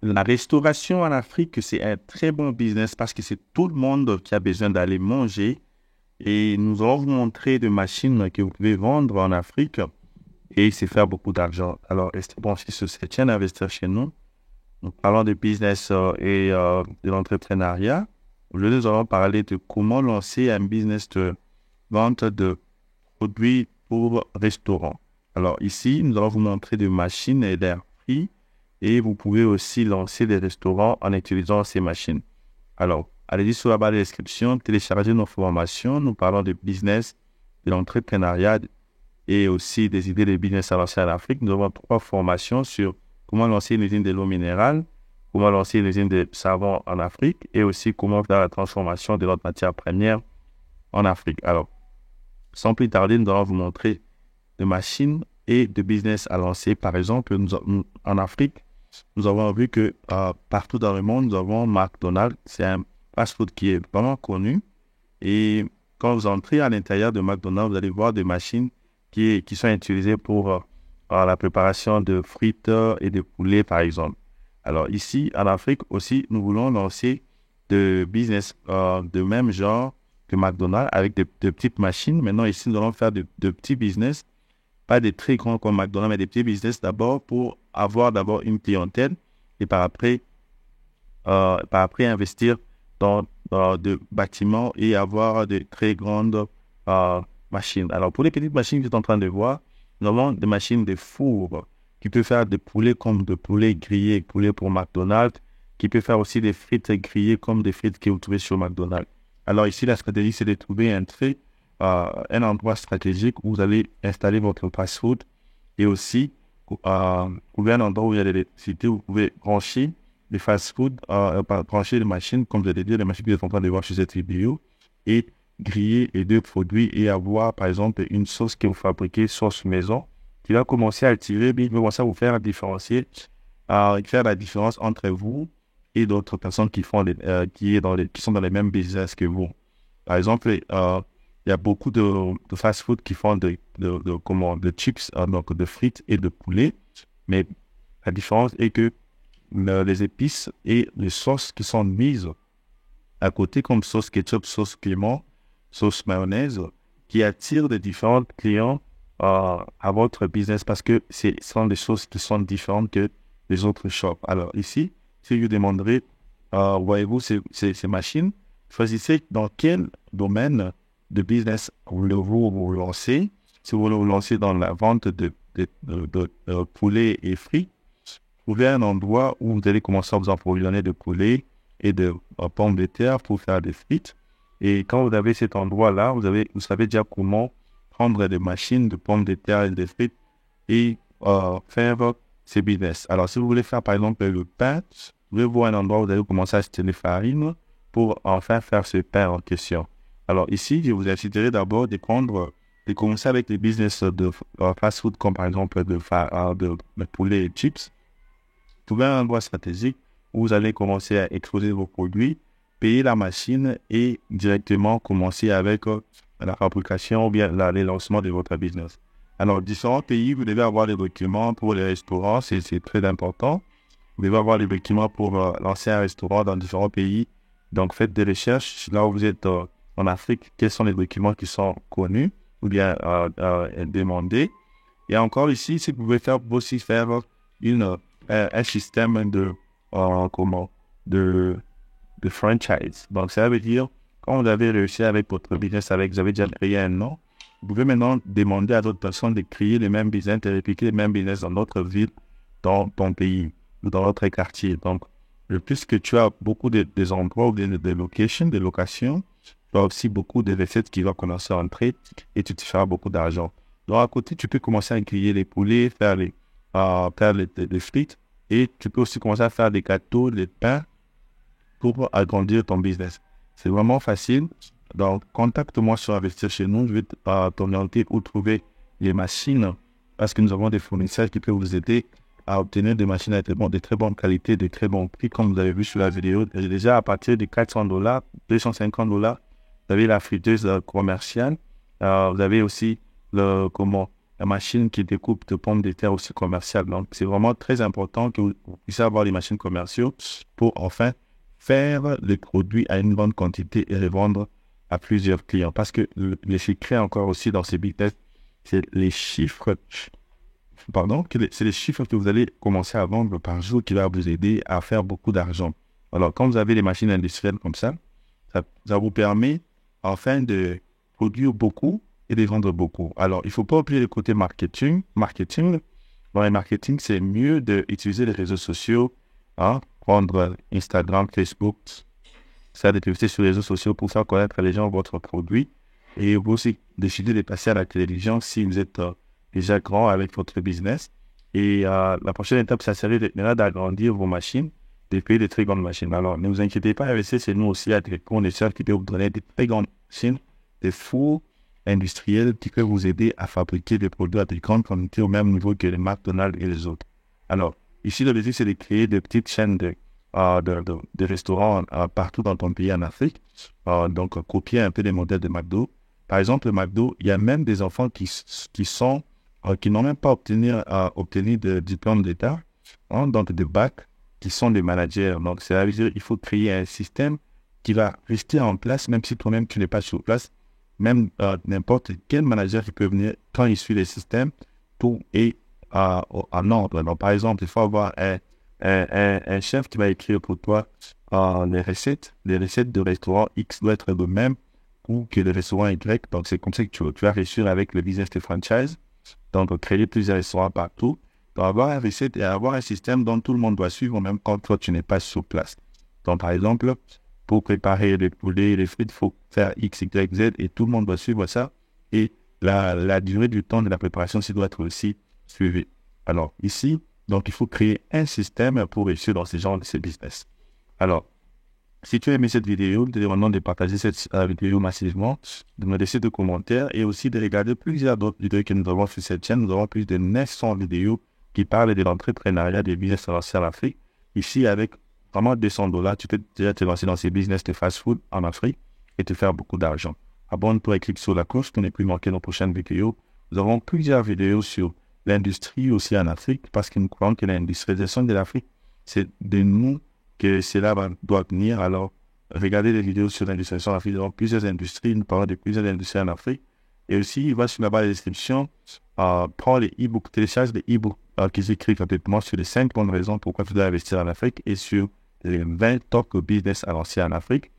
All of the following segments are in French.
La restauration en Afrique, c'est un très bon business parce que c'est tout le monde qui a besoin d'aller manger. Et nous allons vous montrer des machines que vous pouvez vendre en Afrique et c'est faire beaucoup d'argent. Alors, restez branchés sur cette chaîne, investir chez nous. Nous parlons de business et de l'entrepreneuriat. Aujourd'hui, nous allons parler de comment lancer un business de vente de produits pour restaurants. Alors ici, nous allons vous montrer des machines et des prix et vous pouvez aussi lancer des restaurants en utilisant ces machines. Alors, allez-y sur la barre de description, téléchargez nos formations. Nous parlons de business, de l'entrepreneuriat et aussi des idées de business à lancer en Afrique. Nous avons 3 formations sur comment lancer une usine de l'eau minérale, comment lancer une usine de savon en Afrique et aussi comment faire la transformation de notre matière première en Afrique. Alors, sans plus tarder, nous allons vous montrer des machines et de business à lancer. Par exemple, en Afrique, nous avons vu que partout dans le monde, nous avons McDonald's. C'est un fast-food qui est vraiment connu. Et quand vous entrez à l'intérieur de McDonald's, vous allez voir des machines qui sont utilisées pour la préparation de frites et de poulet, par exemple. Alors ici, en Afrique aussi, nous voulons lancer de business de même genre que McDonald's avec de petites machines. Maintenant, ici, nous allons faire de petits business, pas des très grands comme McDonald's, mais des petits business d'abord pour avoir d'abord une clientèle et par après investir dans de bâtiments et avoir de très grandes machines. Alors, pour les petites machines que vous êtes en train de voir, nous avons des machines de four qui peuvent faire des poulets comme des poulets grillés, poulets pour McDonald's, qui peut faire aussi des frites grillées comme des frites que vous trouvez sur McDonald's. Alors ici, la stratégie, c'est de trouver un endroit stratégique où vous allez installer votre fast-food et aussi trouver un endroit où il y a de l'électricité, où vous pouvez brancher les fast-food, brancher les machines, comme je l'ai dit, les machines que vous êtes en train de voir sur cette vidéo, et griller les deux produits et avoir, par exemple, une sauce que vous fabriquez, sauce maison, qui va commencer à tirer, mais il va commencer à vous faire différencier, faire la différence entre vous et d'autres personnes qui sont dans les mêmes business que vous. Par exemple, il y a beaucoup de fast-food qui font de chips, donc de frites et de poulet, mais la différence est que les épices et les sauces qui sont mises à côté, comme sauce ketchup, sauce piment, sauce mayonnaise, qui attirent des différents clients à votre business parce que ce sont des choses qui sont différentes que les autres shops. Alors ici, si je demanderai, voyez-vous ces machines, choisissez dans quel domaine de business voulez-vous vous lancer. Si vous voulez vous lancer dans la vente de poulet et fruits, trouvez un endroit où vous allez commencer à vous approvisionner de poulet et de pommes de terre pour faire des frites. Et quand vous avez cet endroit-là, vous savez déjà comment prendre des machines de pommes de terre et de frites et faire ces business. Alors, si vous voulez faire, par exemple, le pain, vous allez voir un endroit où vous allez commencer à acheter des farines pour enfin faire ce pain en question. Alors, ici, je vous inciterai d'abord de commencer avec les business de fast-food, comme par exemple de poulet et chips. Trouver un endroit stratégique où vous allez commencer à exposer vos produits, payer la machine et directement commencer avec la fabrication ou bien les lancements de votre business. Alors, différents pays, vous devez avoir les documents pour les restaurants, c'est très important. Vous devez avoir les documents pour lancer un restaurant dans différents pays. Donc, faites des recherches. Là où vous êtes en Afrique, quels sont les documents qui sont connus ou bien demandés. Et encore ici, si vous pouvez aussi faire un système comment, de, de franchise. Donc, ça veut dire, quand vous avez réussi avec votre business, vous avez déjà créé un nom, vous pouvez maintenant demander à d'autres personnes de créer les mêmes business, de répliquer les mêmes business dans notre ville, dans ton pays ou dans notre quartier. Donc, le plus que tu as beaucoup des endroits ou des locations, tu as aussi beaucoup de recettes qui vont commencer à entrer et tu te feras beaucoup d'argent. Donc, à côté, tu peux commencer à griller les poulets, faire les frites et tu peux aussi commencer à faire des gâteaux, des pains pour agrandir ton business. C'est vraiment facile. Donc, contacte-moi sur Investir chez nous. Je vais t'orienter où trouver les machines parce que nous avons des fournisseurs qui peuvent vous aider à obtenir des machines de très bonne qualité, de très bons prix, comme vous avez vu sur la vidéo. Et déjà, à partir de $400, $250, vous avez la friteuse commerciale. Vous avez aussi la machine qui découpe de pommes de terre aussi commerciale. Donc, c'est vraiment très important que vous puissiez avoir les machines commerciaux pour enfin faire les produits à une grande quantité et les vendre à plusieurs clients. Parce que le secret encore aussi dans ces business, c'est les chiffres, c'est les chiffres que vous allez commencer à vendre par jour qui va vous aider à faire beaucoup d'argent. Alors, quand vous avez des machines industrielles comme ça vous permet enfin de produire beaucoup et de vendre beaucoup. Alors, il ne faut pas oublier le côté marketing. Dans le marketing, c'est mieux d'utiliser les réseaux sociaux, prendre Instagram, Facebook, faire des publicités sur les réseaux sociaux pour faire connaître les gens votre produit. Et vous aussi décider de passer à la télévision si vous êtes déjà grand avec votre business. Et la prochaine étape, ça serait d'agrandir vos machines, de payer des très grandes machines. Alors, ne vous inquiétez pas, AVC, c'est nous aussi, à des connaisseurs qui peuvent vous donner des très grandes machines, des fours industriels qui peuvent vous aider à fabriquer des produits à de grandes quantités au même niveau que les McDonald's et les autres. Alors, ici, l'objectif, c'est de créer des petites chaînes de restaurants partout dans ton pays en Afrique. Donc, copier un peu les modèles de McDo. Par exemple, le McDo, il y a même des enfants qui n'ont même pas obtenu de diplôme d'État, donc de bac, qui sont des managers. Donc, c'est-à-dire qu'il faut créer un système qui va rester en place, même si toi-même tu n'es pas sur place. Même n'importe quel manager qui peut venir, quand il suit les systèmes, tout est en ordre. Donc, par exemple, il faut avoir un chef qui va écrire pour toi les recettes de restaurant X doivent être de même ou que le restaurant Y. Donc, c'est comme ça que tu vas réussir avec le business de franchise. Donc, créer plusieurs restaurants partout. Donc, avoir une recette et avoir un système dont tout le monde doit suivre, même quand toi, tu n'es pas sur place. Donc, par exemple, pour préparer les poulets, les frites, il faut faire X, Y, Z et tout le monde doit suivre ça. Et la durée du temps de la préparation aussi doit être aussi suivie. Alors, ici, donc, il faut créer un système pour réussir dans ces business. Alors, si tu as aimé cette vidéo, je te demande de partager cette vidéo massivement, de me laisser des commentaires et aussi de regarder plusieurs d'autres vidéos que nous avons sur cette chaîne. Nous avons plus de 900 vidéos qui parlent de l'entrepreneuriat des business en Afrique. Ici, avec vraiment $200, tu peux déjà te lancer dans ces business de fast-food en Afrique et te faire beaucoup d'argent. Abonne-toi et clique sur la cloche pour ne plus manquer nos prochaines vidéos. Nous avons plusieurs vidéos sur l'industrie aussi en Afrique parce que nous croyons que l'industrialisation de l'Afrique, c'est de nous que cela doit venir. Alors, regardez les vidéos sur l'industrialisation en Afrique. Nous avons plusieurs industries, nous parlons de plusieurs industries en Afrique. Et aussi, va sur la barre de description, prends les e-books, télécharge les e-books qui s'écrivent gratuitement sur les 5 bonnes raisons pourquoi tu dois investir en Afrique et sur les 20 top business à lancer en Afrique.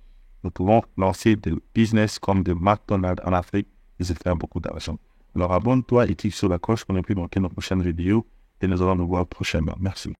Nous pouvons lancer des business comme de McDonald's en Afrique et se faire beaucoup d'argent. Alors, abonne-toi et clique sur la cloche pour ne plus manquer nos prochaines vidéos et nous allons nous voir prochainement. Merci.